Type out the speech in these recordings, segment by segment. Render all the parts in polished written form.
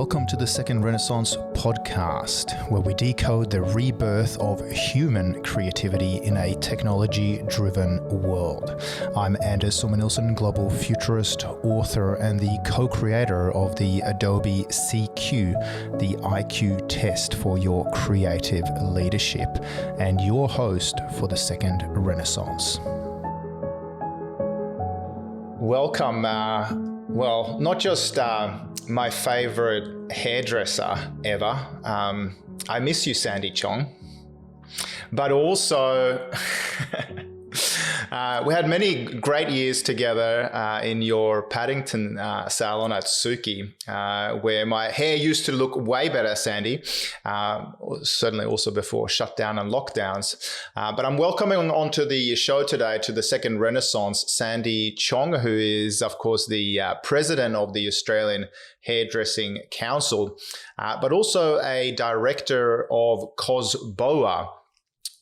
Welcome to the Second Renaissance podcast, where we decode the rebirth of human creativity in a technology-driven world. I'm Anders Sörman-Nilsson, global futurist, author, and the co-creator of the Adobe CQ, the IQ test for your creative leadership, and your host for the Second Renaissance. Welcome, not just my favorite hairdresser ever. I miss you, Sandy Chong. But also, we had many great years together in your Paddington salon at Suki, where my hair used to look way better, Sandy. Certainly also before shutdown and lockdowns. But I'm welcoming onto the show today to the Second Renaissance, Sandy Chong, who is, of course, the president of the Australian Hairdressing Council, but also a director of COSBOA,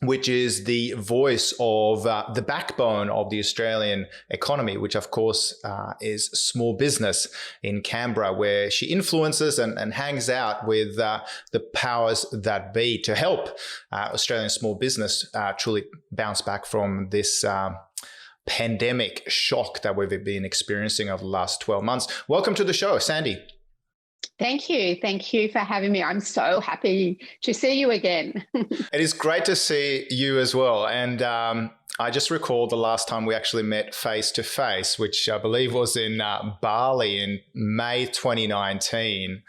which is the voice of the backbone of the Australian economy, which of course is small business in Canberra, where she influences and hangs out with the powers that be to help Australian small business truly bounce back from this pandemic shock that we've been experiencing over the last 12 months. Welcome to the show, Sandy. Thank you. Thank you for having me. I'm so happy to see you again. It is great to see you as well. And I just recalled the last time we actually met face to face, which I believe was in Bali in May 2019,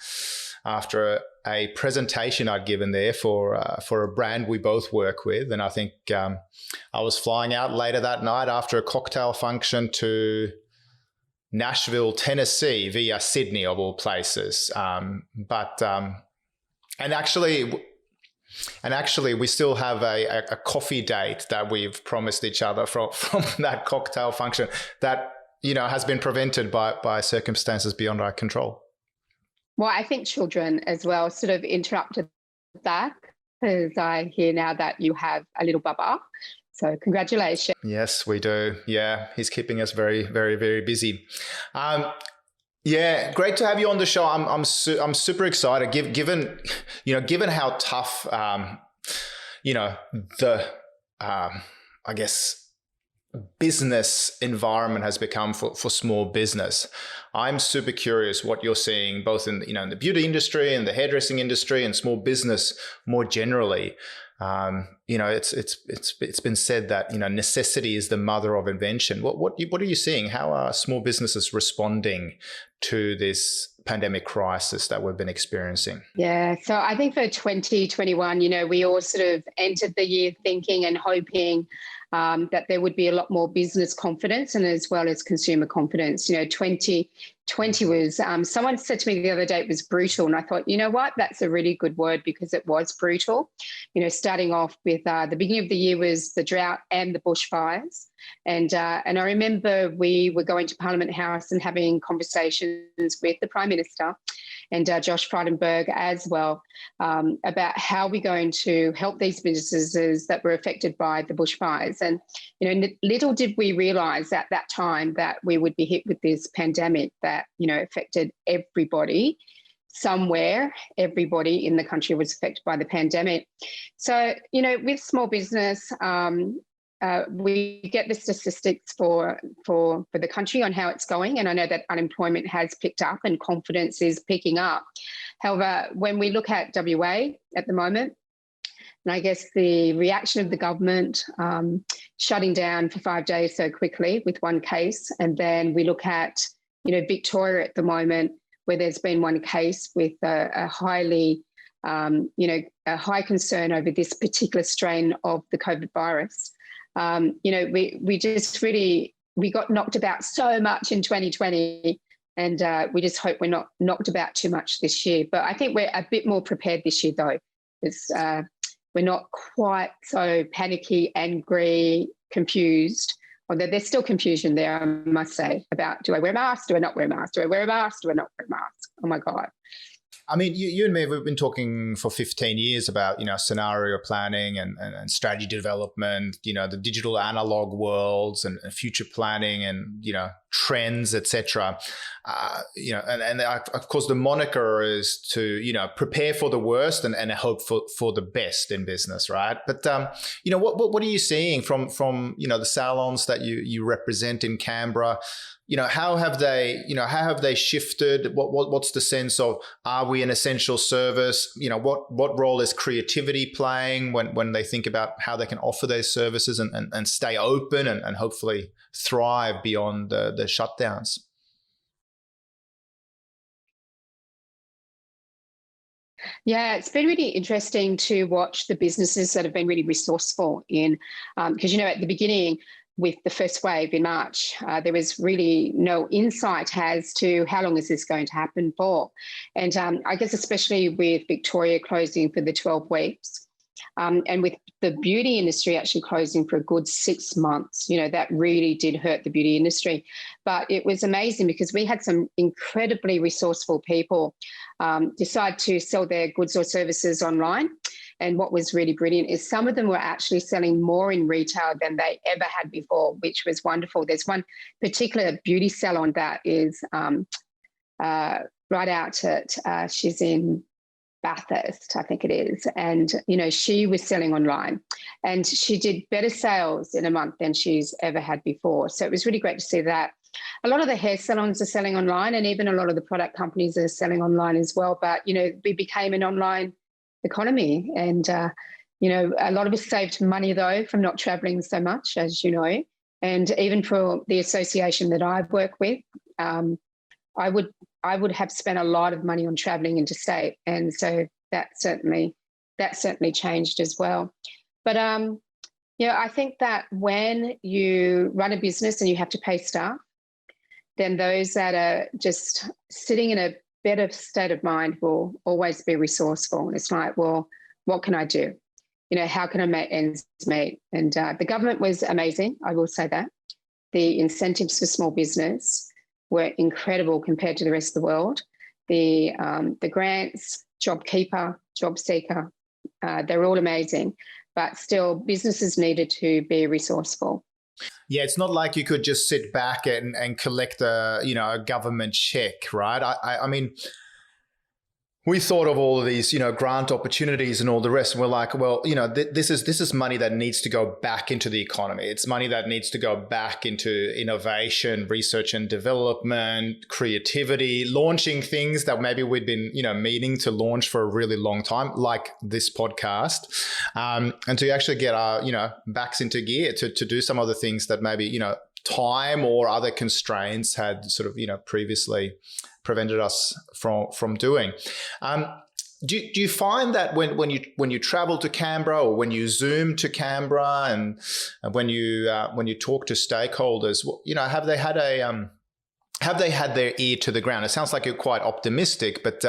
after a presentation I'd given there for a brand we both work with. And I think I was flying out later that night after a cocktail function to Nashville, Tennessee, via Sydney, of all places. And actually, we still have a coffee date that we've promised each other from that cocktail function that, has been prevented by circumstances beyond our control. Well, I think children as well sort of interrupted that, because I hear now that you have a little bubba. So congratulations. Yes, we do. Yeah, he's keeping us very, very, very busy. Great to have you on the show. I'm super excited. Given how tough I guess business environment has become for small business. I'm super curious what you're seeing both in the beauty industry and the hairdressing industry and small business more generally. It's been said that necessity is the mother of invention. What are you seeing? How are small businesses responding to this pandemic crisis that we've been experiencing? Yeah, so I think for 2021, we all sort of entered the year thinking and hoping that there would be a lot more business confidence and as well as consumer confidence. 2020 was, someone said to me the other day it was brutal. And I thought, you know what, that's a really good word, because it was brutal. Starting off with the beginning of the year was the drought and the bushfires. And I remember we were going to Parliament House and having conversations with the Prime Minister and Josh Frydenberg as well about how we're going to help these businesses that were affected by the bushfires. And, little did we realise at that time that we would be hit with this pandemic that, affected everybody. Somewhere, everybody in the country was affected by the pandemic. So, with small business, we get the statistics for the country on how it's going. And I know that unemployment has picked up and confidence is picking up. However, when we look at WA at the moment, and I guess the reaction of the government shutting down for 5 days so quickly with one case, and then we look at, Victoria at the moment, where there's been one case with a highly, a high concern over this particular strain of the COVID virus. We got knocked about so much in 2020, and we just hope we're not knocked about too much this year. But I think we're a bit more prepared this year, though. We're not quite so panicky, angry, confused. Although there's still confusion there, I must say, about do I wear a mask? Do I not wear a mask? Do I wear a mask? Do I not wear a mask? Oh my God. I mean, you and me, we've been talking for 15 years about, scenario planning and strategy development, the digital analog worlds and future planning and, trends, etc. And of course, the moniker is to, prepare for the worst and hope for the best in business, right? But, what are you seeing from the salons that you represent in Canberra? How have they shifted? What's the sense of, are we an essential service? What role is creativity playing when they think about how they can offer those services and stay open and hopefully thrive beyond the shutdowns? Yeah, it's been really interesting to watch the businesses that have been really resourceful in, because, at the beginning, with the first wave in March, there was really no insight as to how long is this going to happen for. And I guess especially with Victoria closing for the 12 weeks, and with the beauty industry actually closing for a good 6 months, that really did hurt the beauty industry. But it was amazing because we had some incredibly resourceful people decide to sell their goods or services online. And what was really brilliant is some of them were actually selling more in retail than they ever had before, which was wonderful. There's one particular beauty salon that is right out at, she's in Bathurst, I think it is. And, she was selling online and she did better sales in a month than she's ever had before. So it was really great to see that. A lot of the hair salons are selling online and even a lot of the product companies are selling online as well. But, we became an online economy and, a lot of us saved money, though, from not travelling so much, as you know. And even for the association that I work with, I would have spent a lot of money on travelling interstate, and so that certainly changed as well. But I think that when you run a business and you have to pay staff, then those that are just sitting in a better state of mind will always be resourceful. And it's like, well, what can I do? How can I make ends meet? And the government was amazing, I will say that. The incentives for small business were incredible compared to the rest of the world. The grants, JobKeeper, JobSeeker, they're all amazing, but still businesses needed to be resourceful. Yeah, it's not like you could just sit back and collect a government check, right? I mean, we thought of all of these, grant opportunities and all the rest. And we're like, well, this is money that needs to go back into the economy. It's money that needs to go back into innovation, research and development, creativity, launching things that maybe we'd been, meaning to launch for a really long time, like this podcast, and to actually get our, backs into gear to do some of the things that maybe, time or other constraints had sort of, previously prevented us from doing. Do you find that when you travel to Canberra or when you Zoom to Canberra and when you talk to stakeholders, have they had their ear to the ground? It sounds like you're quite optimistic, but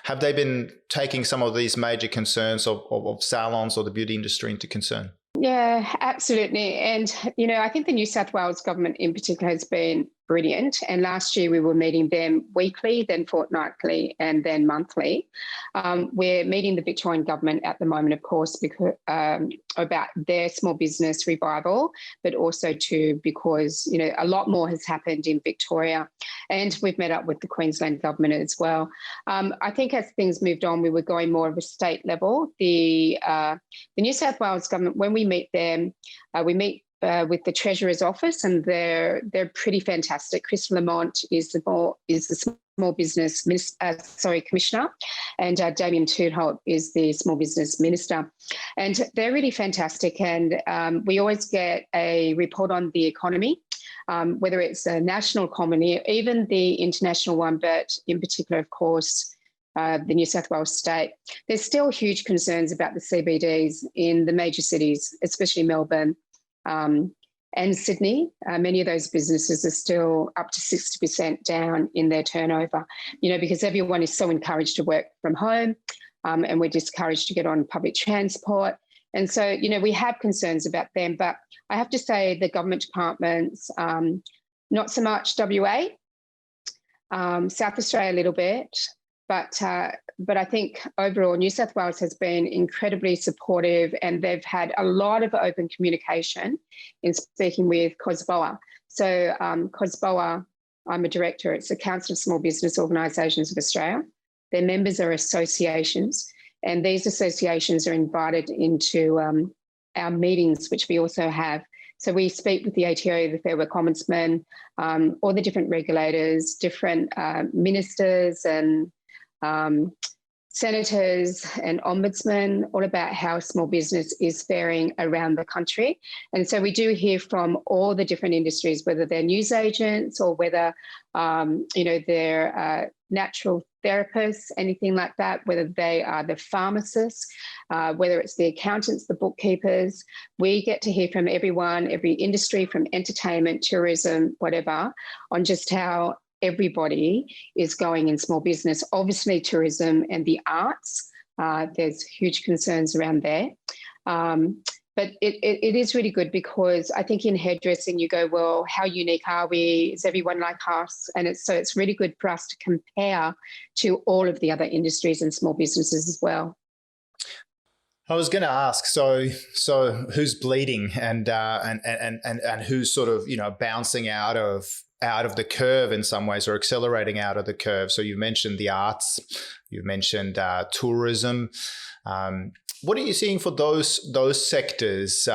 have they been taking some of these major concerns of salons or the beauty industry into concern? Yeah, absolutely. And, I think the New South Wales government in particular has been brilliant. And last year we were meeting them weekly, then fortnightly, and then monthly. We're meeting the Victorian government at the moment, of course, because about their small business revival, but also because, a lot more has happened in Victoria. And we've met up with the Queensland government as well. I think as things moved on, we were going more of a state level. The New South Wales government, when we meet them, we meet with the Treasurer's office, and they're pretty fantastic. Chris Lamont is the small business commissioner, and Damien Toodholt is the small business minister, and they're really fantastic. And we always get a report on the economy, whether it's a national economy, even the international one, but in particular, of course, the New South Wales state. There's still huge concerns about the CBDs in the major cities, especially Melbourne and Sydney. Many of those businesses are still up to 60% down in their turnover, because everyone is so encouraged to work from home, and we're discouraged to get on public transport. And so, we have concerns about them, but I have to say the government departments, not so much WA, South Australia a little bit, but I think overall New South Wales has been incredibly supportive, and they've had a lot of open communication in speaking with COSBOA. So COSBOA, I'm a director. It's the Council of Small Business Organisations of Australia. Their members are associations, and these associations are invited into our meetings, which we also have. So we speak with the ATO, the Fair Work Ombudsman, all the different regulators, different ministers and senators and ombudsmen, all about how small business is faring around the country. And so we do hear from all the different industries, whether they're news agents or whether, they're natural therapists, anything like that, whether they are the pharmacists, whether it's the accountants, the bookkeepers. We get to hear from everyone, every industry, from entertainment, tourism, whatever, on just how everybody is going in small business. Obviously, tourism and the arts, there's huge concerns around there. But it is really good, because I think in hairdressing you go, well, how unique are we? Is everyone like us? And it's really good for us to compare to all of the other industries and small businesses as well. I was going to ask, so who's bleeding and who's sort of bouncing out of the curve in some ways, or accelerating out of the curve? So you mentioned the arts, you mentioned tourism. What are you seeing for those sectors?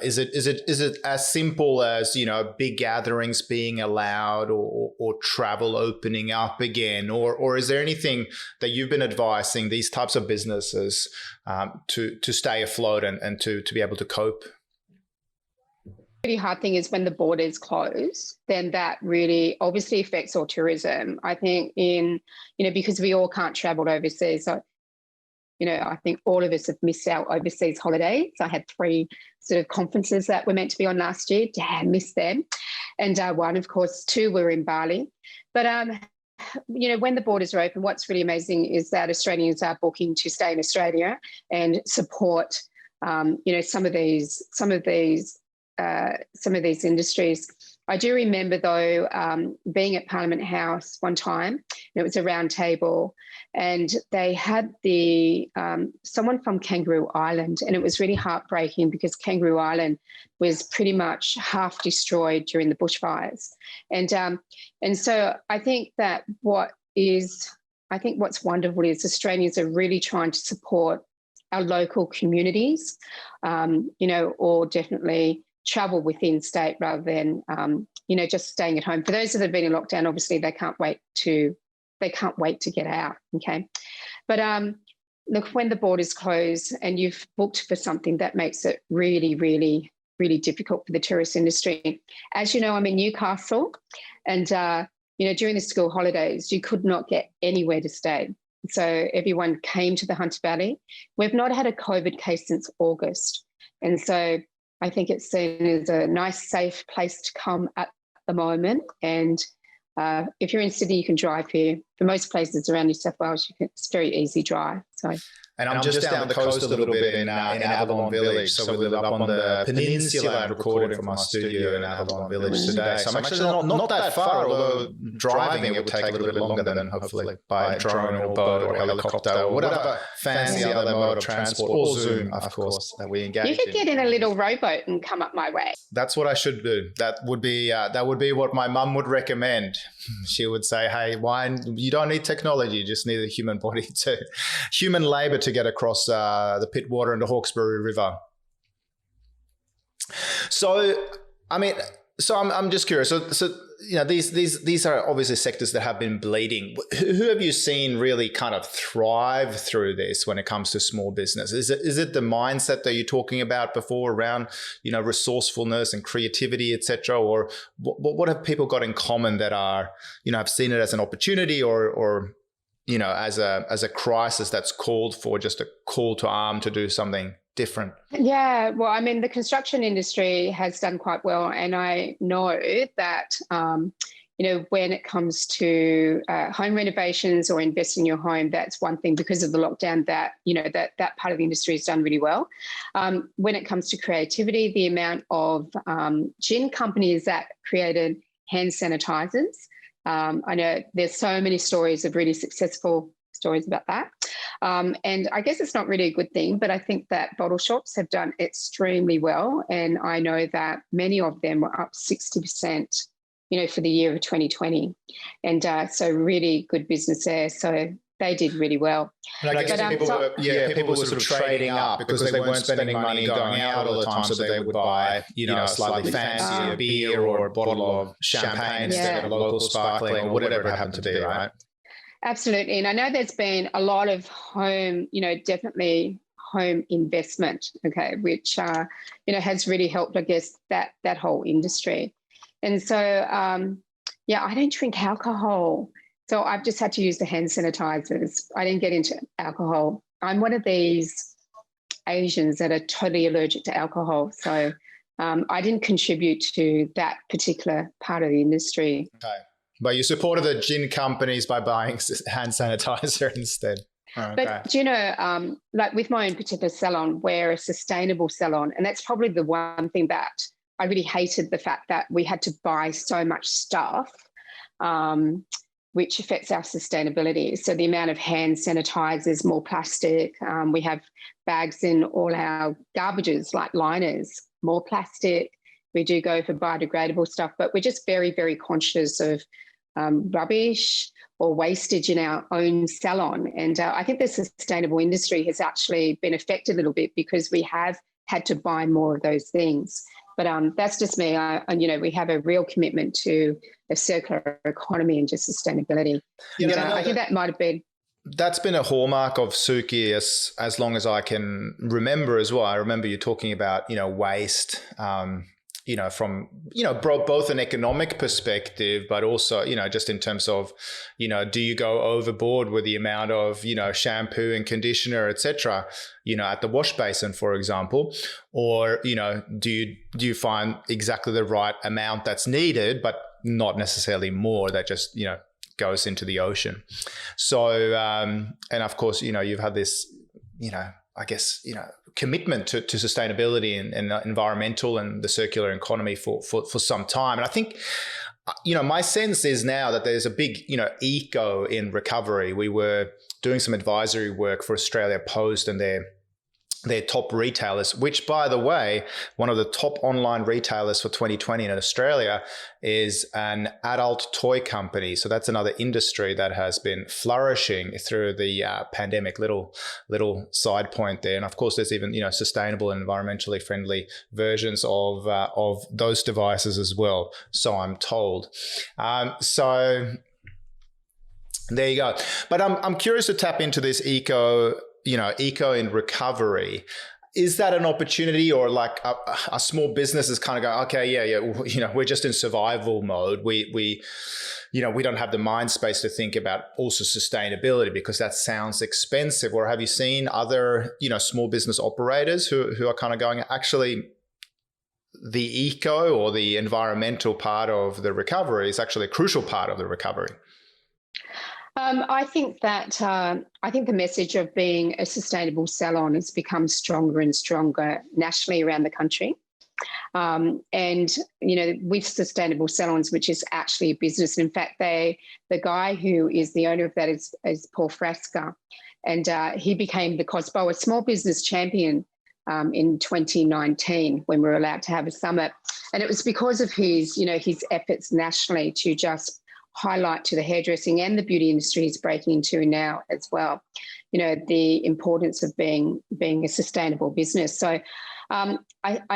Is it as simple as big gatherings being allowed, or travel opening up again, or is there anything that you've been advising these types of businesses to stay afloat and to be able to cope? Pretty hard thing is when the borders close, then that really obviously affects all tourism. I think because we all can't travel overseas. So, I think all of us have missed our overseas holidays. I had 3 sort of conferences that were meant to be on last year. Damn, missed them. And one, of course, 2 were in Bali. But, when the borders are open, what's really amazing is that Australians are booking to stay in Australia and support, some of these industries. I do remember, though, being at Parliament House one time, and it was a round table, and they had someone from Kangaroo Island, and it was really heartbreaking because Kangaroo Island was pretty much half destroyed during the bushfires. And so I think that what's wonderful is Australians are really trying to support our local communities, or definitely travel within state rather than, just staying at home. For those that have been in lockdown, obviously they can't wait to get out. Okay. But look, when the borders close and you've booked for something, that makes it really, really, really difficult for the tourist industry. As you know, I'm in Newcastle, and, during the school holidays, you could not get anywhere to stay. So everyone came to the Hunter Valley. We've not had a COVID case since August. And so I think it's seen as a nice, safe place to come at the moment. And if you're in Sydney, you can drive here. For most places around New South Wales, it's very easy drive. So. And I'm just down the coast a little bit in Avalon Village. So we live up on the peninsula and recording from our studio in Avalon Village today. So I'm actually not that far, although driving it would take a little bit longer than hopefully by drone or boat or helicopter or whatever fancy other mode of transport, or Zoom, of course, that we engage in. You could get in a little rowboat and come up my way. That's what I should do. That would be what my mum would recommend. She would say, hey, you don't need technology, you just need a human labour to get across the Pittwater and the Hawkesbury River. So, I'm just curious. So these are obviously sectors that have been bleeding. Who have you seen really kind of thrive through this when it comes to small business? Is it the mindset that you're talking about before around, resourcefulness and creativity, etc., or what have people got in common that are, have seen it as an opportunity or as a crisis that's called for just a call to arm to do something different? Yeah, well, the construction industry has done quite well, and I know that when it comes to home renovations or investing in your home, that's one thing because of the lockdown that that part of the industry has done really well. When it comes to creativity, the amount of gin companies that created hand sanitizers. I know there's so many stories of really successful stories about that. And I guess it's not really a good thing, but I think that bottle shops have done extremely well. And I know that many of them were up 60%, for the year of 2020. And so really good business there. So they did really well. And I guess people were sort of trading up because they weren't spending money going out all the time, so they would buy, a slightly fancier beer or a bottle of champagne instead of local sparkling or whatever it happened to be, right? Absolutely. And I know there's been a lot of home, definitely home investment, okay, which, has really helped, I guess, that whole industry. And so, I don't drink alcohol. So I've just had to use the hand sanitizers. I didn't get into alcohol. I'm one of these Asians that are totally allergic to alcohol. So I didn't contribute to that particular part of the industry. Okay. But you supported the gin companies by buying hand sanitizer instead. Oh, okay. But, like with my own particular salon, we're a sustainable salon. And that's probably the one thing that I really hated, the fact that we had to buy so much stuff, which affects our sustainability. So the amount of hand sanitizers, more plastic. We have bags in all our garbages, like liners, more plastic. We do go for biodegradable stuff, but we're just very, very conscious of rubbish or wastage in our own salon. And I think the sustainable industry has actually been affected a little bit because we have had to buy more of those things. But that's just me. We have a real commitment to a circular economy and just sustainability. I think that might have been. That's been a hallmark of Suki as long as I can remember as well. I remember you talking about, waste, from, both an economic perspective, but also, just in terms of, do you go overboard with the amount of, shampoo and conditioner, et cetera, at the wash basin, for example, or, do you find exactly the right amount that's needed, but not necessarily more that just, goes into the ocean. So, and of course, you've had this, I guess, commitment to sustainability and environmental and the circular economy for some time. And I think, my sense is now that there's a big, eco in recovery. We were doing some advisory work for Australia Post and their top retailers, which, by the way, one of the top online retailers for 2020 in Australia is an adult toy company. So that's another industry that has been flourishing through the pandemic. Little side point there. And of course, there's even, sustainable and environmentally friendly versions of those devices as well. So I'm told. So there you go. But I'm curious to tap into this eco in recovery. Is that an opportunity, or like a small business is kind of going, okay, we're just in survival mode. We don't have the mind space to think about also sustainability because that sounds expensive. Or have you seen other, small business operators who are kind of going, actually, the eco or the environmental part of the recovery is actually a crucial part of the recovery? I think the message of being a sustainable salon has become stronger and stronger nationally around the country. And, with sustainable salons, which is actually a business. In fact, the guy who is the owner of that is Paul Frasca. And he became the COSBO, a small business champion, in 2019 when we were allowed to have a summit. And it was because of his efforts nationally to just highlight to the hairdressing and the beauty industry is breaking into now as well, the importance of being a sustainable business. So I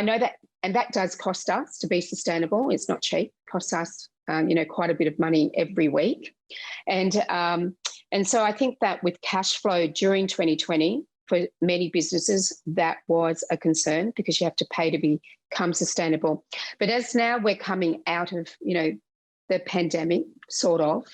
know that, and that does cost us to be sustainable. It's not cheap. It costs us, quite a bit of money every week. And so I think that with cash flow during 2020, for many businesses, that was a concern because you have to pay to become sustainable. But as now we're coming out of, the pandemic, sort of,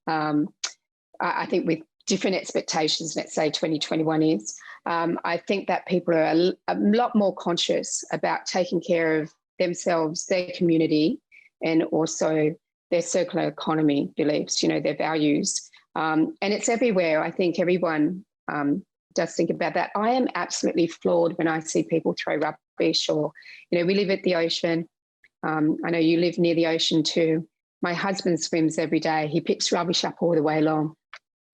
I think with different expectations, let's say 2021 is, I think that people are a lot more conscious about taking care of themselves, their community, and also their circular economy beliefs, their values. And it's everywhere. I think everyone does think about that. I am absolutely floored when I see people throw rubbish or, we live at the ocean. I know you live near the ocean too. My husband swims every day. He picks rubbish up all the way along.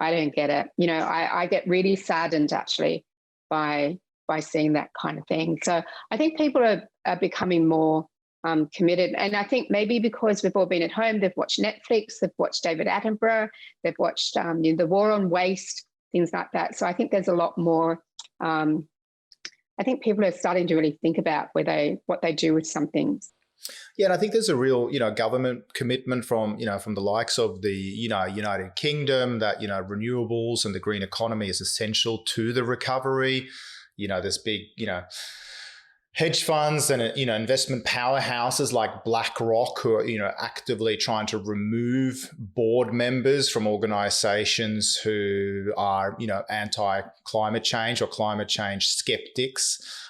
I don't get it. You know, I get really saddened actually by seeing that kind of thing. So I think people are becoming more committed. And I think maybe because we've all been at home, they've watched Netflix, they've watched David Attenborough, they've watched The War on Waste, things like that. So I think there's a lot more. I think people are starting to really think about what they do with some things. Yeah, and I think there's a real, government commitment from the likes of the, United Kingdom that, renewables and the green economy is essential to the recovery. There's big, hedge funds and, investment powerhouses like BlackRock who are, actively trying to remove board members from organizations who are, anti-climate change or climate change skeptics.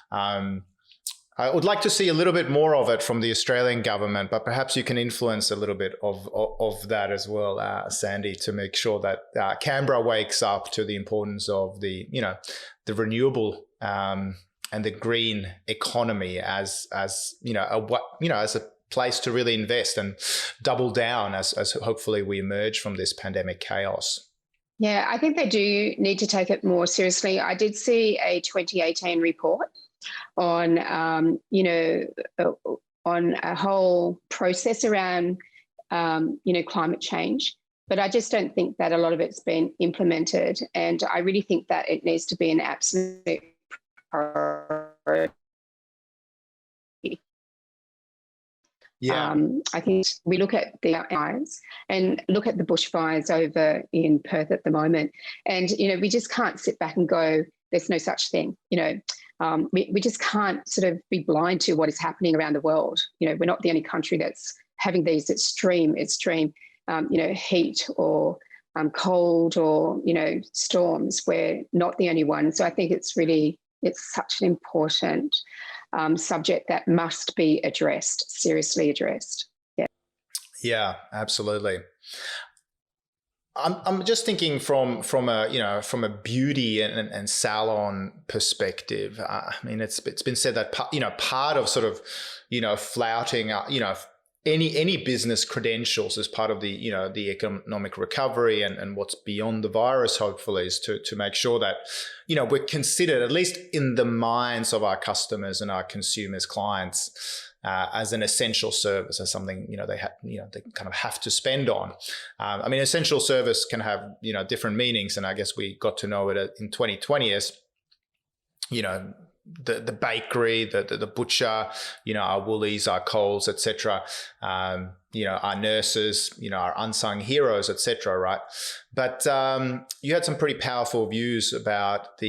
I would like to see a little bit more of it from the Australian government, but perhaps you can influence a little bit of that as well, Sandy, to make sure that Canberra wakes up to the importance of the renewable and the green economy as as a place to really invest and double down as hopefully we emerge from this pandemic chaos. Yeah, I think they do need to take it more seriously. I did see a 2018 report on, on a whole process around, climate change. But I just don't think that a lot of it's been implemented. And I really think that it needs to be an absolute priority. Yeah. I think we look at the fires and look at the bushfires over in Perth at the moment. And, we just can't sit back and go, there's no such thing. We just can't sort of be blind to what is happening around the world. We're not the only country that's having these extreme, heat or cold or, storms. We're not the only one. So I think it's such an important subject that must be addressed, seriously addressed. Yeah. Yeah, absolutely. I'm just thinking from a beauty and salon perspective. I mean, it's been said that part of sort of flouting any business credentials as part of the the economic recovery and what's beyond the virus, hopefully, is to make sure that we're considered, at least in the minds of our customers and our consumers, clients, as an essential service, as something they kind of have to spend on. I mean, essential service can have different meanings, and I guess we got to know it in 2020 as the bakery, the butcher, our Woolies, our Coles, etc. Our nurses, our unsung heroes, etc. Right? But you had some pretty powerful views about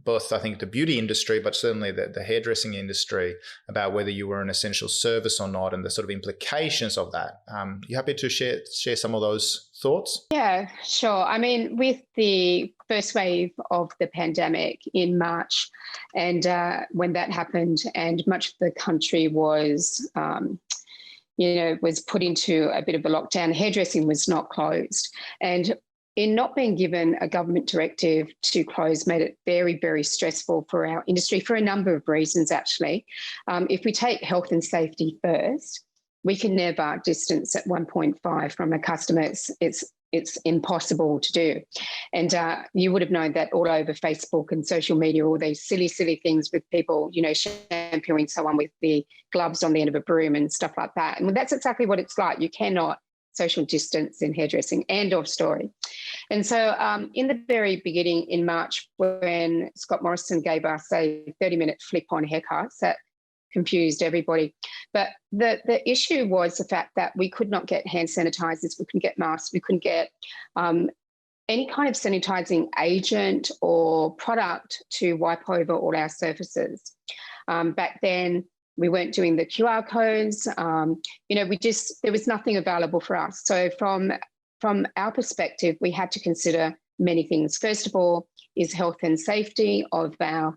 both, I think, the beauty industry, but certainly the hairdressing industry, about whether you were an essential service or not, and the sort of implications of that. You happy to share some of those thoughts? Yeah, sure. I mean, with the first wave of the pandemic in March, and when that happened, and much of the country was put into a bit of a lockdown, hairdressing was not closed. And in not being given a government directive to close made it very, very stressful for our industry for a number of reasons, actually. If we take health and safety first, we can never distance at 1.5 from a customer. It's impossible to do. And you would have known that all over Facebook and social media, all these silly things with people, shampooing someone with the gloves on the end of a broom and stuff like that. And that's exactly what it's like. You cannot social distance in hairdressing, end of story. And so in the very beginning in March, when Scott Morrison gave us a 30-minute flip-on haircuts, that confused everybody. But the issue was the fact that we could not get hand sanitizers, we couldn't get masks, we couldn't get any kind of sanitizing agent or product to wipe over all our surfaces. Back then, we weren't doing the QR codes. There was nothing available for us. So from our perspective, we had to consider many things. First of all, is health and safety of our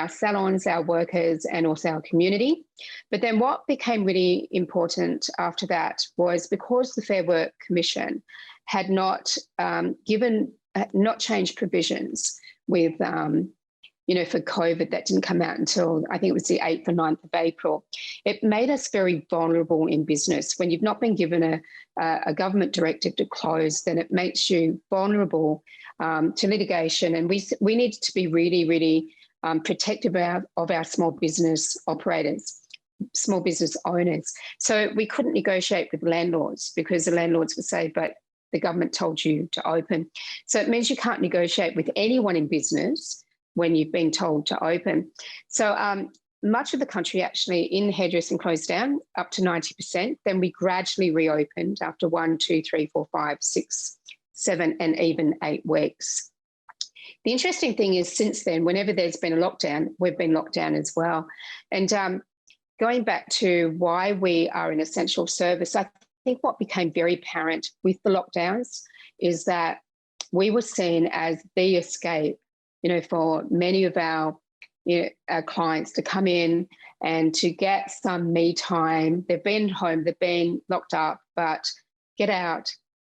salons, our workers, and also our community. But then what became really important after that was, because the Fair Work Commission had not changed provisions with for COVID, that didn't come out until I think it was the 8th or 9th of April. It made us very vulnerable in business. When you've not been given a government directive to close, then it makes you vulnerable to litigation. And we need to be really, really protective of our small business operators, small business owners. So we couldn't negotiate with landlords because the landlords would say, but the government told you to open. So it means you can't negotiate with anyone in business when you've been told to open. So much of the country actually in hairdressing closed down up to 90%. Then we gradually reopened after 1, 2, 3, 4, 5, 6, 7, and even 8 weeks. The interesting thing is since then, whenever there's been a lockdown, we've been locked down as well. And going back to why we are an essential service, I think what became very apparent with the lockdowns is that we were seen as the escape, for many of our clients to come in and to get some me time. They've been home, they've been locked up, but get out,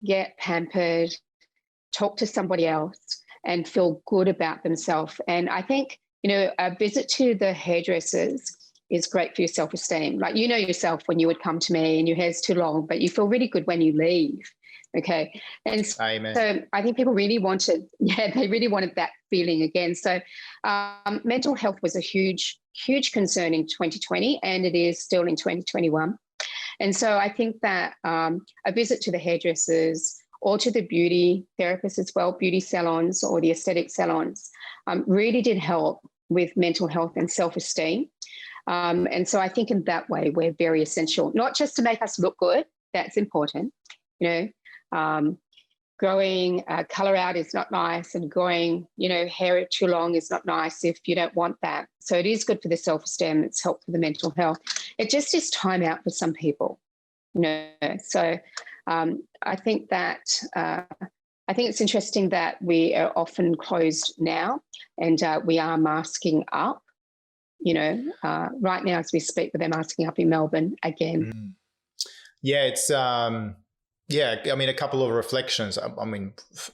get pampered, talk to somebody else and feel good about themselves. And I think, a visit to the hairdressers is great for your self-esteem. Like, yourself when you would come to me and your hair's too long, but you feel really good when you leave. Okay. And so I think people really wanted, they really wanted that feeling again. So mental health was a huge, huge concern in 2020, and it is still in 2021. And so I think that a visit to the hairdressers or to the beauty therapists as well, beauty salons or the aesthetic salons, really did help with mental health and self-esteem. And so I think in that way, we're very essential, not just to make us look good, that's important, growing colour out is not nice, and growing, hair too long is not nice if you don't want that. So it is good for the self-esteem, it's helpful for the mental health. It just is time out for some people, So I think that, I think it's interesting that we are often closed now and we are masking up, right now as we speak, but they're masking up in Melbourne again. Yeah, it's a couple of reflections.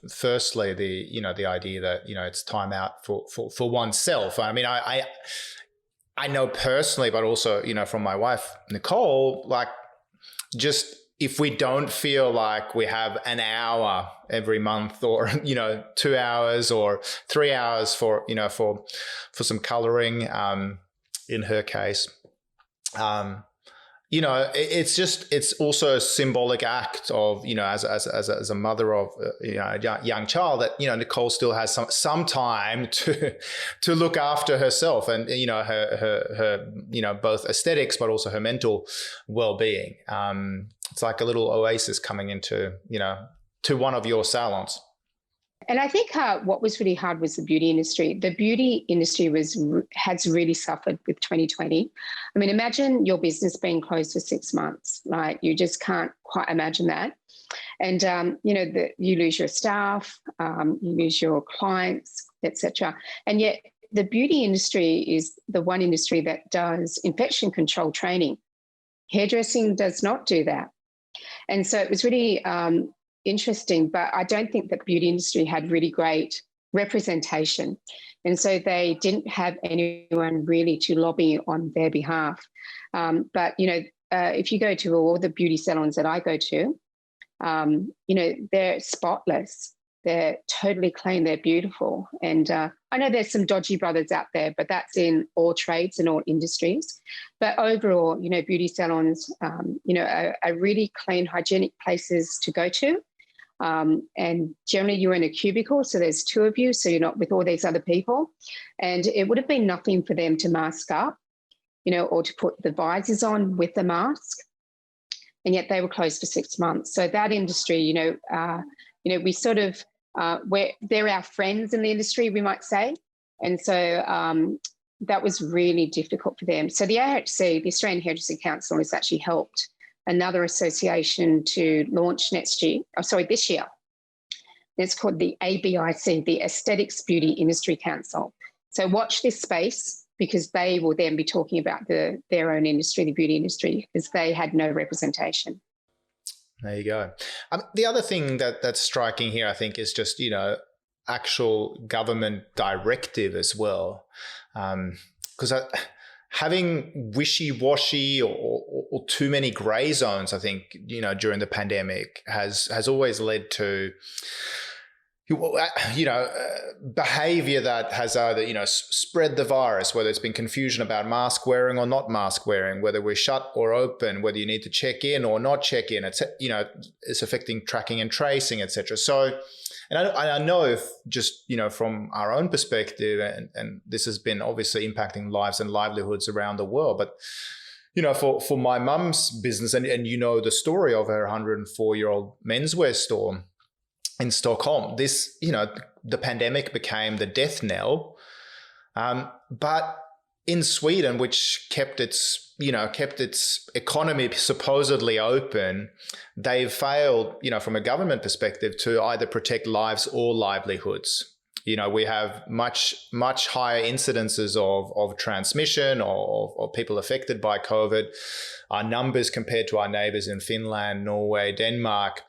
Firstly, the idea that it's time out for oneself. I know personally, but also from my wife Nicole, like, just if we don't feel like we have an hour every month, or 2 hours or 3 hours for some coloring, in her case. It's also a symbolic act of, as a mother of a young child, that, Nicole still has some time to look after herself and, her both aesthetics, but also her mental well-being. It's like a little oasis coming into, to one of your salons. And I think what was really hard was the beauty industry. The beauty industry has really suffered with 2020. Imagine your business being closed for 6 months. Right? You just can't quite imagine that. And, you lose your staff, you lose your clients, etc. And yet the beauty industry is the one industry that does infection control training. Hairdressing does not do that. And so it was really interesting, but I don't think that the beauty industry had really great representation. And so they didn't have anyone really to lobby on their behalf. But, if you go to all the beauty salons that I go to, they're spotless. They're totally clean. They're beautiful. And I know there's some dodgy brothers out there, but that's in all trades and all industries. But overall, beauty salons, are really clean, hygienic places to go to. And generally you're in a cubicle, so there's 2 of you, so you're not with all these other people. And it would have been nothing for them to mask up, or to put the visors on with the mask. And yet they were closed for 6 months. So that industry, we sort of, they're our friends in the industry, we might say. And so that was really difficult for them. So the AHC, the Australian Hairdressing Council, has actually helped another association to launch this year. It's called the ABIC, the Aesthetics Beauty Industry Council. So watch this space, because they will then be talking about their own industry, the beauty industry, because they had no representation. There you go. The other thing that's striking here, I think, is just, actual government directive as well. Because having wishy-washy or too many grey zones, I think, during the pandemic has always led to behavior that has either, spread the virus, whether it's been confusion about mask wearing or not mask wearing, whether we're shut or open, whether you need to check in or not check in, it's affecting tracking and tracing, etc. So, and I know if just, from our own perspective, and this has been obviously impacting lives and livelihoods around the world, but, for my mum's business, and the story of her 104-year-old menswear store in Stockholm, this, the pandemic became the death knell. But in Sweden, which kept its economy supposedly open, they've failed, from a government perspective, to either protect lives or livelihoods. We have much higher incidences of transmission or people affected by COVID. Our numbers compared to our neighbors in Finland, Norway, Denmark,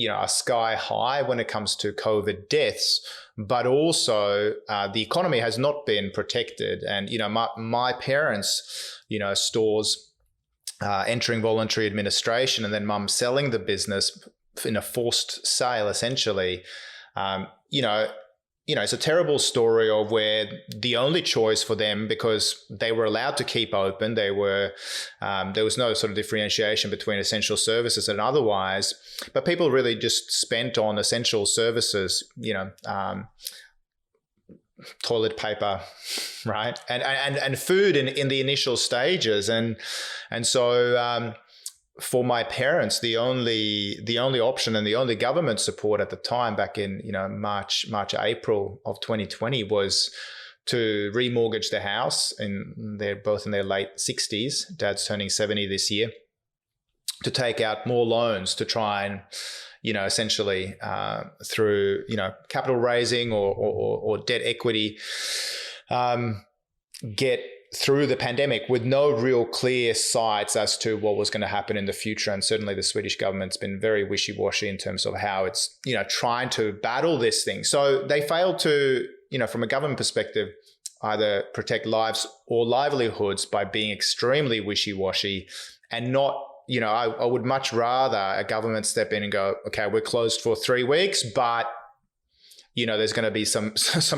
are sky high when it comes to COVID deaths, but also the economy has not been protected. And, my parents, stores entering voluntary administration and then mum selling the business in a forced sale, essentially, it's a terrible story of where the only choice for them, because they were allowed to keep open, there was no sort of differentiation between essential services and otherwise, but people really just spent on essential services, toilet paper, right, and food in the initial stages, and so. For my parents, the only option and the only government support at the time, back in March, April of 2020, was to remortgage the house, and they're both in their late 60s. Dad's turning 70 this year, to take out more loans to try and essentially through capital raising or debt equity, get through the pandemic with no real clear sights as to what was going to happen in the future. And certainly the Swedish government's been very wishy-washy in terms of how it's, trying to battle this thing. So they failed to, from a government perspective, either protect lives or livelihoods by being extremely wishy-washy, and not, I would much rather a government step in and go, okay, we're closed for 3 weeks, but there's going to be some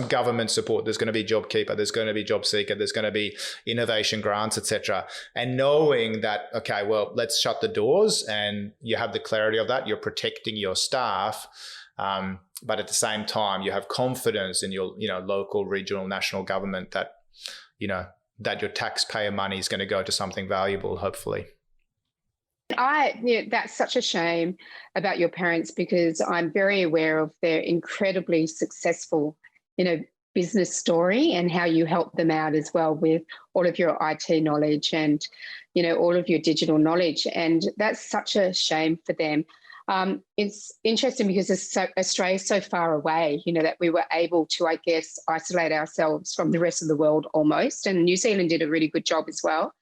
government support. There's going to be JobKeeper. There's going to be JobSeeker. There's going to be innovation grants, etc. And knowing that, okay, well, let's shut the doors, and you have the clarity of that. You're protecting your staff, but at the same time, you have confidence in your, local, regional, national government that, that your taxpayer money is going to go to something valuable, hopefully. That's such a shame about your parents, because I'm very aware of their incredibly successful, business story, and how you help them out as well with all of your IT knowledge and, all of your digital knowledge. And that's such a shame for them. It's interesting because Australia's so far away, that we were able to, I guess, isolate ourselves from the rest of the world almost. And New Zealand did a really good job as well.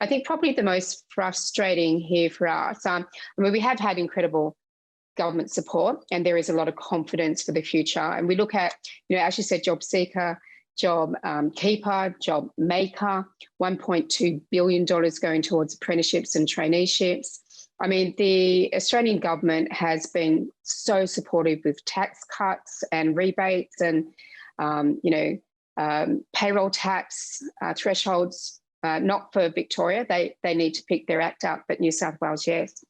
I think probably the most frustrating here for us, we have had incredible government support, and there is a lot of confidence for the future. And we look at, as you said, JobSeeker, JobKeeper, JobMaker, $1.2 billion going towards apprenticeships and traineeships. I mean, the Australian government has been so supportive with tax cuts and rebates and, payroll tax thresholds. Not for Victoria, they need to pick their act up, but New South Wales, yes.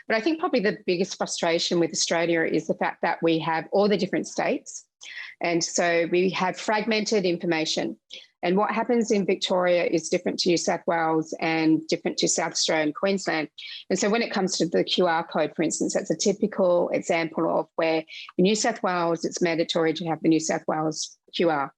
But I think probably the biggest frustration with Australia is the fact that we have all the different states. And so we have fragmented information. And what happens in Victoria is different to New South Wales and different to South Australia and Queensland. And so when it comes to the QR code, for instance, that's a typical example of where in New South Wales, it's mandatory to have the New South Wales QR.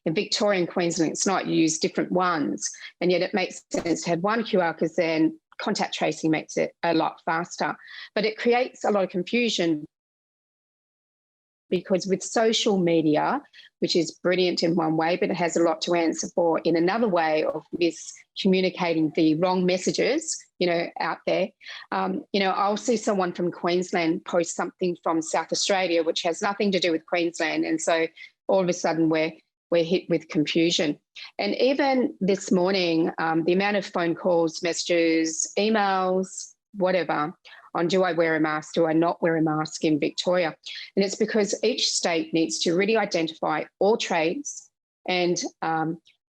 In Victoria and Queensland, it's not. You use different ones. And yet it makes sense to have one QR, because then contact tracing makes it a lot faster. But it creates a lot of confusion because with social media, which is brilliant in one way, but it has a lot to answer for in another way of miscommunicating the wrong messages, out there. I'll see someone from Queensland post something from South Australia, which has nothing to do with Queensland. And so all of a sudden we're hit with confusion. And even this morning, the amount of phone calls, messages, emails, whatever, on do I wear a mask, do I not wear a mask in Victoria? And it's because each state needs to really identify all trades and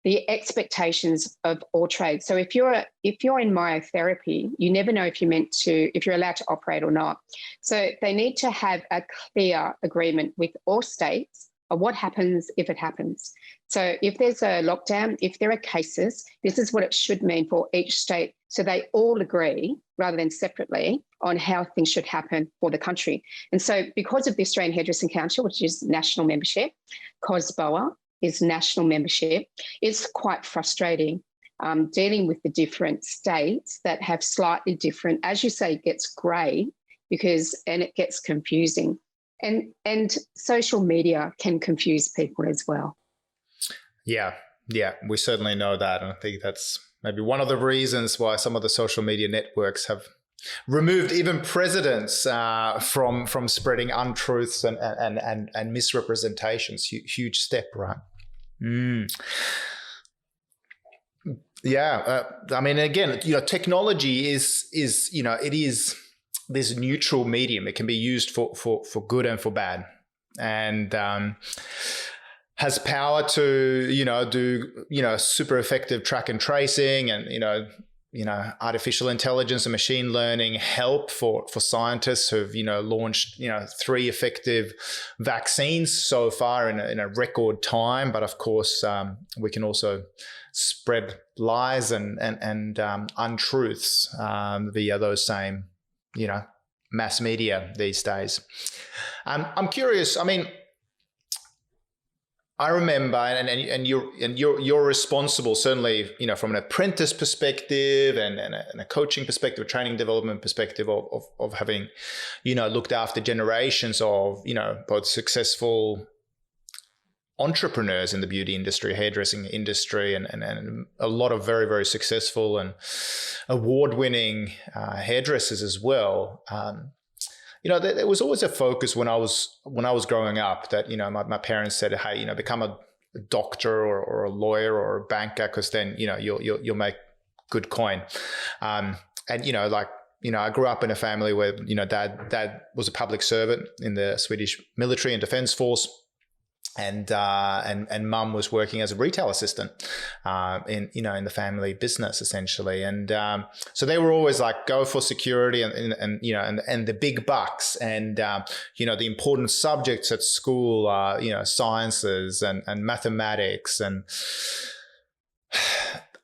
the expectations of all trades. So if you're in myotherapy, you never know if you're allowed to operate or not. So they need to have a clear agreement with all states of what happens if it happens. So if there's a lockdown, if there are cases, this is what it should mean for each state. So they all agree, rather than separately, on how things should happen for the country. And so because of the Australian Hairdressing Council, which is national membership, COSBOA is national membership, it's quite frustrating dealing with the different states that have slightly different, as you say, it gets grey and it gets confusing. And social media can confuse people as well. Yeah, we certainly know that. And I think that's maybe one of the reasons why some of the social media networks have removed even presidents from spreading untruths and misrepresentations. Huge step, right? Yeah, I mean, again, technology is it is this neutral medium. It can be used for good and for bad, and has power to do super effective track and tracing and artificial intelligence and machine learning help for scientists who've launched 3 effective vaccines so far in a record time. But of course, we can also spread lies and untruths via those same mass media these days. I'm curious. I mean, I remember, and you're responsible, certainly, from an apprentice perspective and a coaching perspective, a training development perspective of having, looked after generations of, both successful entrepreneurs in the beauty industry, hairdressing industry, and a lot of very, very successful and award-winning hairdressers as well. There was always a focus when I was growing up that, my parents said, hey, become a doctor or a lawyer or a banker, because then, you'll make good coin. I grew up in a family where, dad was a public servant in the Swedish military and defense force. And mum was working as a retail assistant in the family business essentially, and so they were always like, go for security and the big bucks, and the important subjects at school are sciences and mathematics, and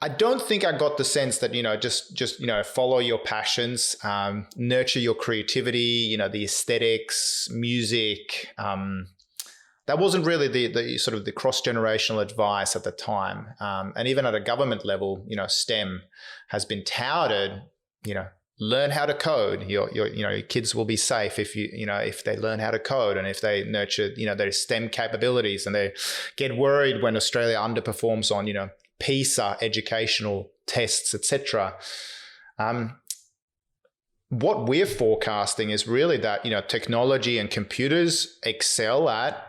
I don't think I got the sense that just follow your passions, nurture your creativity, the aesthetics, music. That wasn't really the sort of the cross-generational advice at the time. And even at a government level, STEM has been touted, learn how to code. Your kids will be safe if they learn how to code and if they nurture, their STEM capabilities, and they get worried when Australia underperforms on, PISA educational tests, etc. What we're forecasting is really that, technology and computers excel at,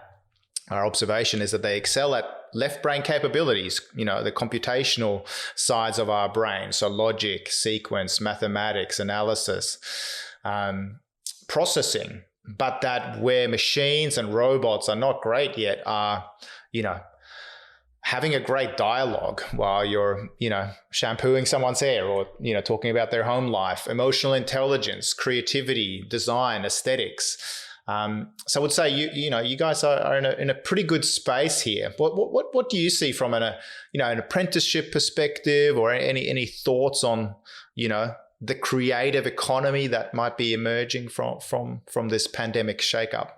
our observation is that they excel at left brain capabilities, the computational sides of our brain. So logic, sequence, mathematics, analysis, processing. But that where machines and robots are not great yet are, having a great dialogue while you're, shampooing someone's hair or, talking about their home life, emotional intelligence, creativity, design, aesthetics. So I would say you guys are in a pretty good space here. What do you see from an apprenticeship perspective, or any thoughts on the creative economy that might be emerging from this pandemic shakeup?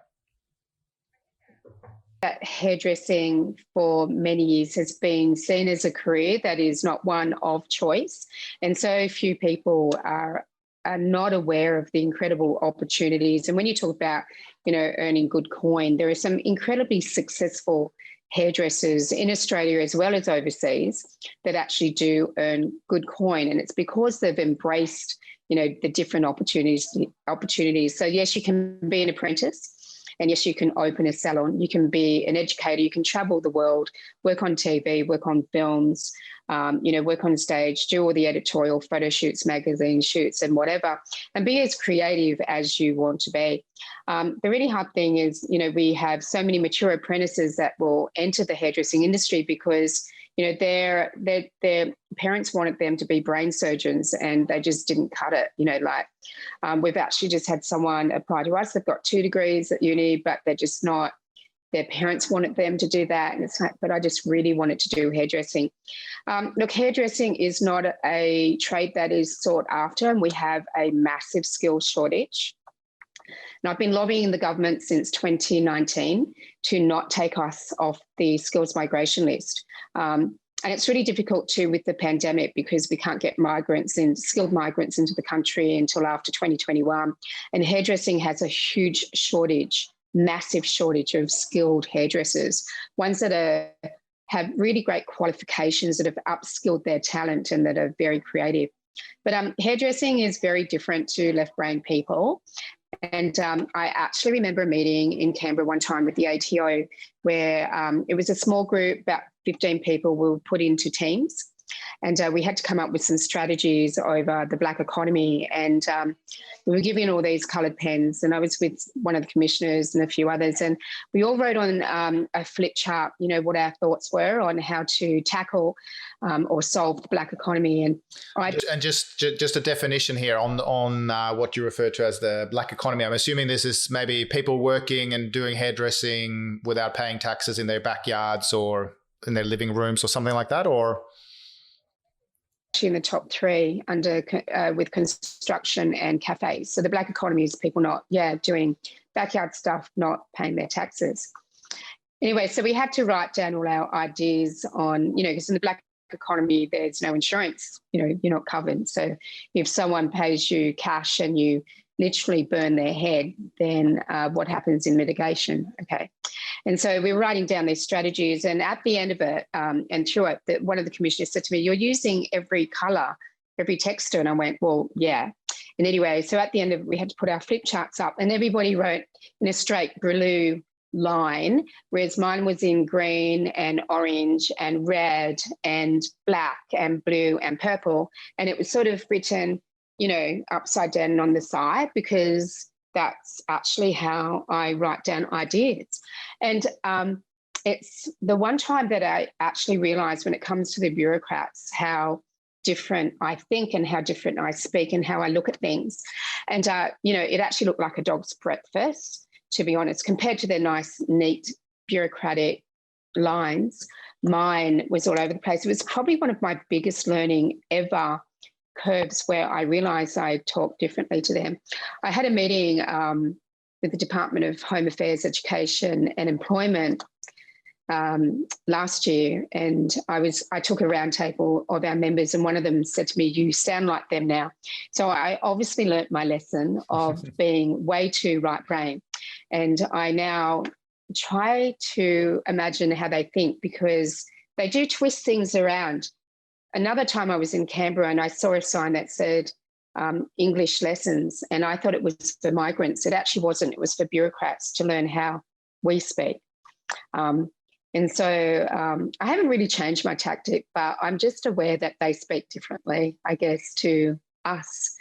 Hairdressing for many years has been seen as a career that is not one of choice, and so few people are are not aware of the incredible opportunities. And when you talk about, earning good coin, there are some incredibly successful hairdressers in Australia as well as overseas that actually do earn good coin. And it's because they've embraced, the different opportunities. So yes, you can be an apprentice. And yes, you can open a salon, you can be an educator, you can travel the world, work on TV, work on films, work on stage, do all the editorial photo shoots, magazine shoots and whatever, and be as creative as you want to be. The really hard thing is, we have so many mature apprentices that will enter the hairdressing industry because, their parents wanted them to be brain surgeons and they just didn't cut it. We've actually just had someone apply to us. They've got 2 degrees at uni, but they're just not, their parents wanted them to do that. And it's like, but I just really wanted to do hairdressing. Look, hairdressing is not a trade that is sought after, and we have a massive skill shortage. And I've been lobbying the government since 2019 to not take us off the skills migration list. And it's really difficult too with the pandemic because we can't get skilled migrants into the country until after 2021. And hairdressing has a huge shortage, massive shortage of skilled hairdressers, ones that have really great qualifications, that have upskilled their talent and that are very creative. But hairdressing is very different to left brain people. And I actually remember a meeting in Canberra one time with the ATO where it was a small group, about 15 people we were put into teams. And we had to come up with some strategies over the Black economy. And we were given all these coloured pens. And I was with one of the commissioners and a few others. And we all wrote on a flip chart, what our thoughts were on how to tackle or solve the Black economy. And just a definition here on what you refer to as the Black economy. I'm assuming this is maybe people working and doing hairdressing without paying taxes in their backyards or in their living rooms or something like that, or? In the top 3 with construction and cafes. So the Black economy is people not doing backyard stuff, not paying their taxes. Anyway, so we had to write down all our ideas on, because in the Black economy there's no insurance, you're not covered. So if someone pays you cash and you literally burn their head, then what happens in litigation? Okay. And so we were writing down these strategies, and at the end of it, and through it, one of the commissioners said to me, "You're using every colour, every texture." And I went, "Well, yeah." And anyway, so at the end of it, we had to put our flip charts up, and everybody wrote in a straight blue line, whereas mine was in green and orange and red and black and blue and purple. And it was sort of written, upside down on the side, because that's actually how I write down ideas. And it's the one time that I actually realised when it comes to the bureaucrats how different I think and how different I speak and how I look at things. And, it actually looked like a dog's breakfast, to be honest, compared to their nice, neat, bureaucratic lines. Mine was all over the place. It was probably one of my biggest learning ever curves where I realised I talked differently to them. I had a meeting with the Department of Home Affairs, Education and Employment last year, and I took a roundtable of our members, and one of them said to me, "You sound like them now." So I obviously learnt my lesson of being way too right brain, and I now try to imagine how they think, because they do twist things around. Another time I was in Canberra and I saw a sign that said English lessons, and I thought it was for migrants. It actually wasn't. It was for bureaucrats to learn how we speak. And so I haven't really changed my tactic, but I'm just aware that they speak differently, I guess, to us.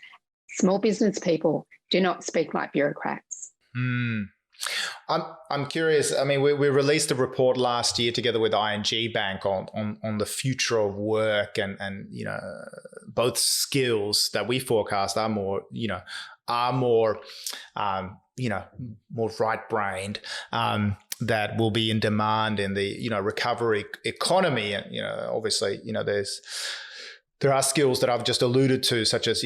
Small business people do not speak like bureaucrats. I'm curious. I mean, we released a report last year together with ING Bank on the future of work, and both skills that we forecast are more more right-brained, that will be in demand in the recovery economy. And obviously there are skills that I've just alluded to, such as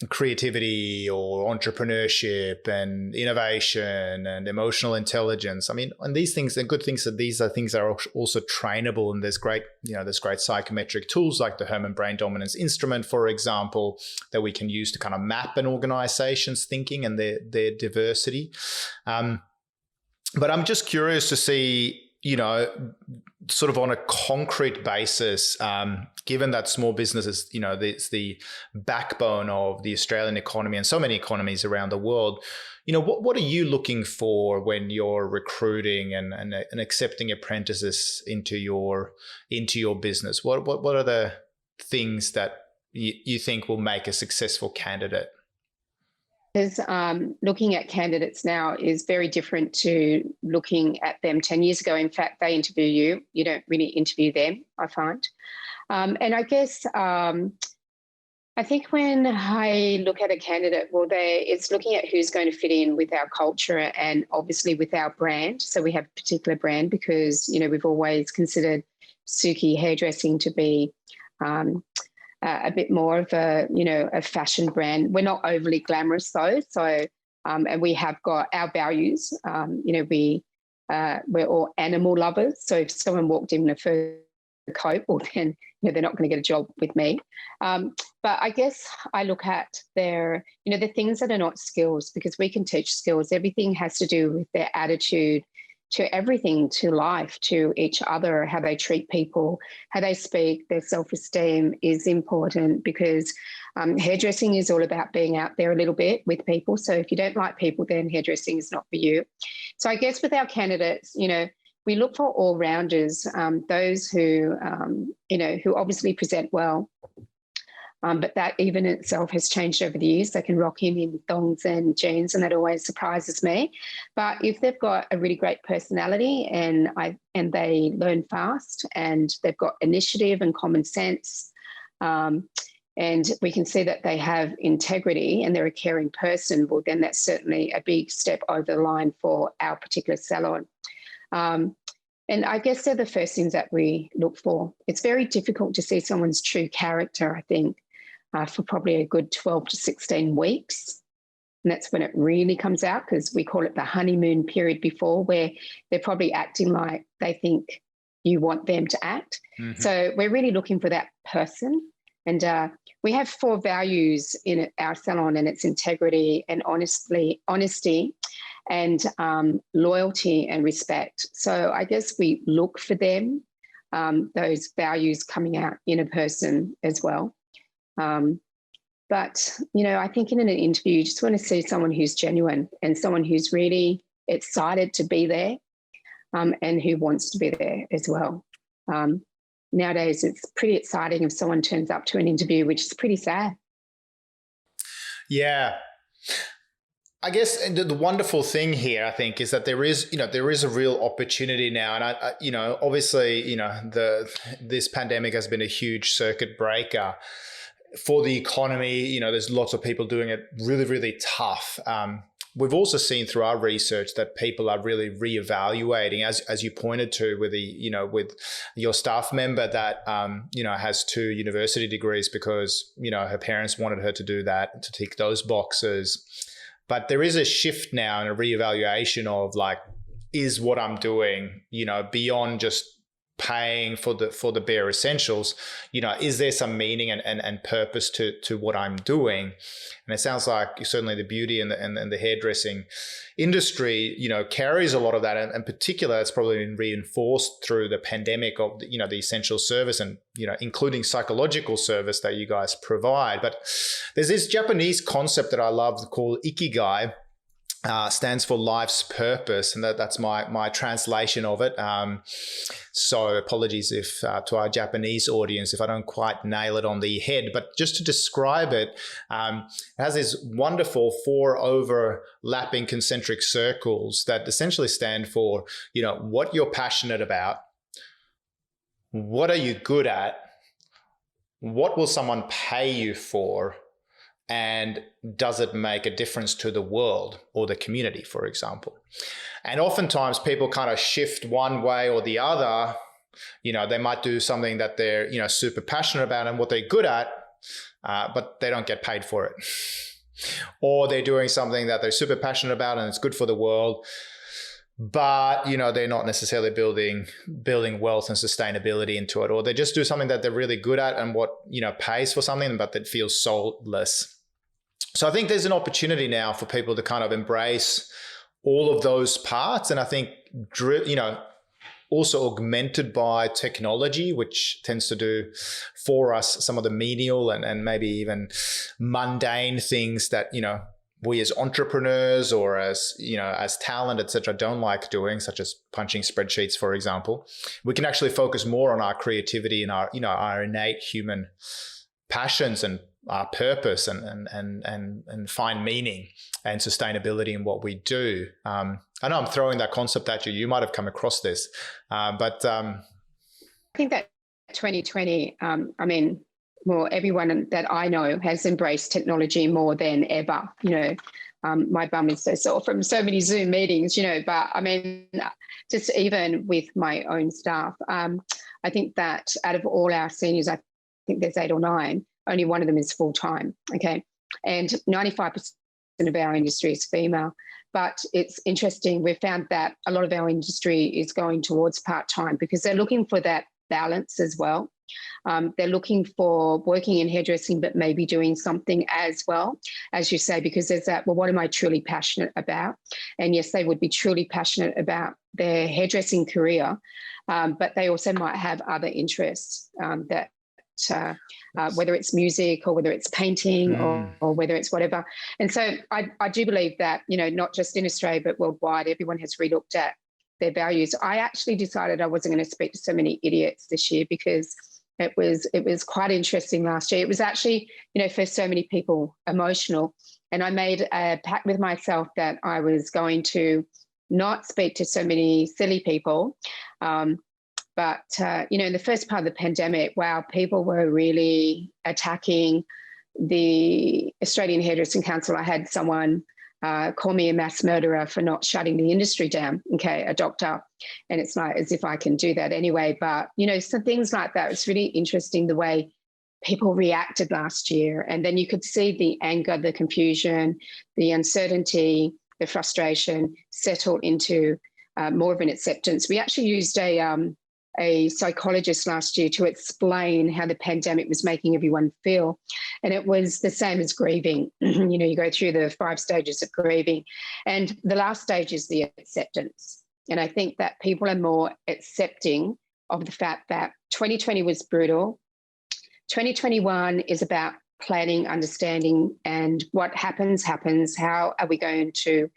creativity or entrepreneurship and innovation and emotional intelligence. I mean, and these things are good things. That these are things that are also trainable, and there's great psychometric tools like the Herman Brain Dominance Instrument, for example, that we can use to kind of map an organization's thinking and their diversity. But I'm just curious to see, sort of on a concrete basis, given that small businesses, it's the backbone of the Australian economy and so many economies around the world. What are you looking for when you're recruiting and accepting apprentices into your business? What are the things that you think will make a successful candidate? Because looking at candidates now is very different to looking at them 10 years ago. In fact, they interview you. You don't really interview them, I find. And I guess I think when I look at a candidate, it's looking at who's going to fit in with our culture and obviously with our brand. So we have a particular brand because, we've always considered Suki hairdressing to be a bit more of a fashion brand. We're not overly glamorous though. So, and we have got our values. We're all animal lovers. So if someone walked in a fur coat, well then, they're not going to get a job with me. But I guess I look at their, the things that are not skills, because we can teach skills. Everything has to do with their attitude to everything, to life, to each other, how they treat people, how they speak. Their self-esteem is important because hairdressing is all about being out there a little bit with people. So if you don't like people, then hairdressing is not for you. So I guess with our candidates, we look for all-rounders, those who obviously present well, but that even in itself has changed over the years. They can rock in thongs and jeans, and that always surprises me. But if they've got a really great personality and they learn fast and they've got initiative and common sense, and we can see that they have integrity and they're a caring person, well, then that's certainly a big step over the line for our particular salon. And I guess they're the first things that we look for. It's very difficult to see someone's true character, I think, for probably a good 12 to 16 weeks. And that's when it really comes out, because we call it the honeymoon period before, where they're probably acting like they think you want them to act. Mm-hmm. So we're really looking for that person. And we have 4 values in our salon, and it's integrity and honesty and loyalty and respect. So I guess we look for them, those values coming out in a person as well. But, I think in an interview, you just want to see someone who's genuine and someone who's really excited to be there, and who wants to be there as well. Nowadays, it's pretty exciting if someone turns up to an interview, which is pretty sad. Yeah. I guess the wonderful thing here, I think, is that there is a real opportunity now, and I obviously, this pandemic has been a huge circuit breaker for the economy. There's lots of people doing it really, really tough. We've also seen through our research that people are really reevaluating, as you pointed to with with your staff member that has 2 university degrees because her parents wanted her to do that, to tick those boxes. But there is a shift now and a reevaluation of is what I'm doing, beyond just paying for the bare essentials, is there some meaning and purpose to what I'm doing? And it sounds like certainly the beauty and the hairdressing industry, carries a lot of that. And in particular, it's probably been reinforced through the pandemic of, the essential service and, including psychological service that you guys provide. But there's this Japanese concept that I love called ikigai. Stands for life's purpose, and that's my translation of it. So apologies if to our Japanese audience if I don't quite nail it on the head, but just to describe it, it has these wonderful 4 overlapping concentric circles that essentially stand for, what you're passionate about, what are you good at, what will someone pay you for, and does it make a difference to the world or the community, for example? And oftentimes people kind of shift one way or the other. They might do something that they're, super passionate about and what they're good at, but they don't get paid for it. Or they're doing something that they're super passionate about and it's good for the world, but they're not necessarily building wealth and sustainability into it. Or they just do something that they're really good at and what pays for something, but that feels soulless. So I think there's an opportunity now for people to kind of embrace all of those parts, and I think also augmented by technology, which tends to do for us some of the menial and maybe even mundane things that we as entrepreneurs or as talent, etc., don't like doing, such as punching spreadsheets, for example. We can actually focus more on our creativity and our innate human passions and our purpose and find meaning and sustainability in what we do. I know I'm throwing that concept at you. You might have come across this, but I think that 2020, everyone that I know has embraced technology more than ever. My bum is so sore from so many Zoom meetings, but just even with my own staff, I think that out of all our seniors, I think there's 8 or 9, only one of them is full-time, okay? And 95% of our industry is female. But it's interesting, we've found that a lot of our industry is going towards part-time because they're looking for that balance as well. They're looking for working in hairdressing, but maybe doing something as well, as you say, because there's that, well, what am I truly passionate about? And yes, they would be truly passionate about their hairdressing career, but they also might have other interests whether it's music or whether it's painting or whether it's whatever. And so I do believe that, not just in Australia, but worldwide, everyone has relooked at their values. I actually decided I wasn't going to speak to so many idiots this year because it was quite interesting last year. It was actually, for so many people, emotional. And I made a pact with myself that I was going to not speak to so many silly people. But, in the first part of the pandemic, wow, people were really attacking the Australian Hairdressing Council. I had someone call me a mass murderer for not shutting the industry down, okay, a doctor. And it's like as if I can do that anyway. But, some things like that. It's really interesting the way people reacted last year. And then you could see the anger, the confusion, the uncertainty, the frustration settle into more of an acceptance. We actually used a psychologist last year to explain how the pandemic was making everyone feel. And it was the same as grieving. You go through the 5 stages of grieving. And the last stage is the acceptance. And I think that people are more accepting of the fact that 2020 was brutal. 2021 is about planning, understanding, and what happens. How are we going to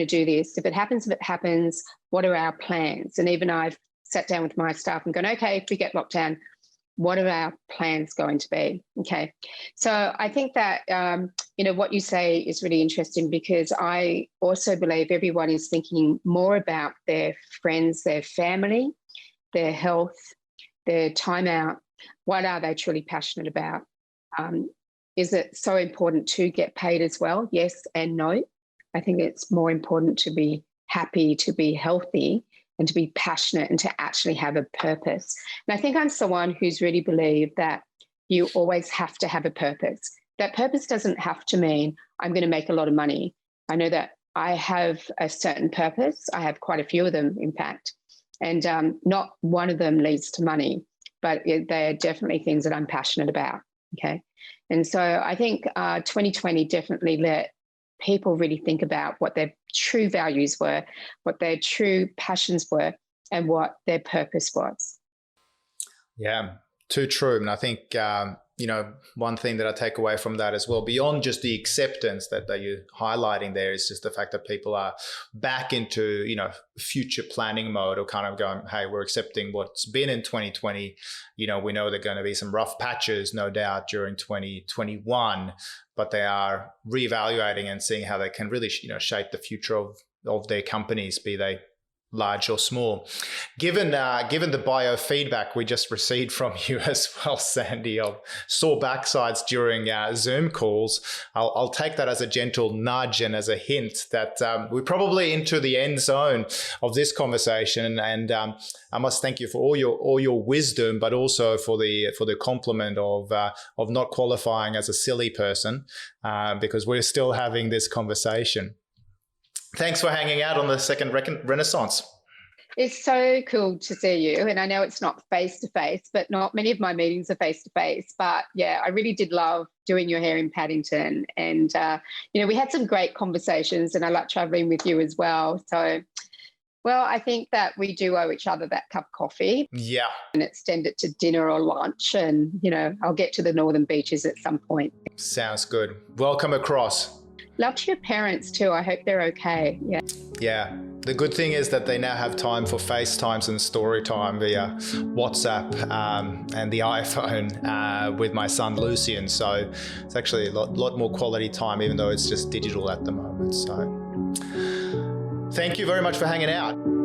do this? If it happens, what are our plans? And even I've sat down with my staff and gone, okay, if we get locked down, what are our plans going to be? Okay. So I think that, what you say is really interesting because I also believe everyone is thinking more about their friends, their family, their health, their time out. What are they truly passionate about? Is it so important to get paid as well? Yes and no. I think it's more important to be happy, to be healthy, and to be passionate and to actually have a purpose. And I think I'm someone who's really believed that you always have to have a purpose. That purpose doesn't have to mean I'm going to make a lot of money. I know that I have a certain purpose. I have quite a few of them, in fact, and not one of them leads to money, but they're definitely things that I'm passionate about, okay? And so I think 2020 definitely let people really think about what their true values were, what their true passions were, and what their purpose was. Yeah, too true. And I think, one thing that I take away from that as well, beyond just the acceptance that you're highlighting there, is just the fact that people are back into, future planning mode, or kind of going, hey, we're accepting what's been in 2020. We know there are going to be some rough patches, no doubt, during 2021, but they are reevaluating and seeing how they can really, shape the future of their companies, be they large or small. Given the biofeedback we just received from you as well, Sandy, of sore backsides during Zoom calls, I'll take that as a gentle nudge and as a hint that we're probably into the end zone of this conversation. And I must thank you for all your wisdom, but also for the compliment of not qualifying as a silly person, because we're still having this conversation. Thanks for hanging out on the second Renaissance. It's so cool to see you. And I know it's not face-to-face, but not many of my meetings are face-to-face. But yeah, I really did love doing your hair in Paddington. And, we had some great conversations, and I like traveling with you as well. So, well, I think that we do owe each other that cup of coffee. Yeah. And extend it to dinner or lunch. And, I'll get to the Northern Beaches at some point. Sounds good. Welcome across. Love to your parents too. I hope they're okay. Yeah. Yeah. The good thing is that they now have time for FaceTimes and story time via WhatsApp and the iPhone with my son Lucian. So it's actually a lot more quality time, even though it's just digital at the moment. So thank you very much for hanging out.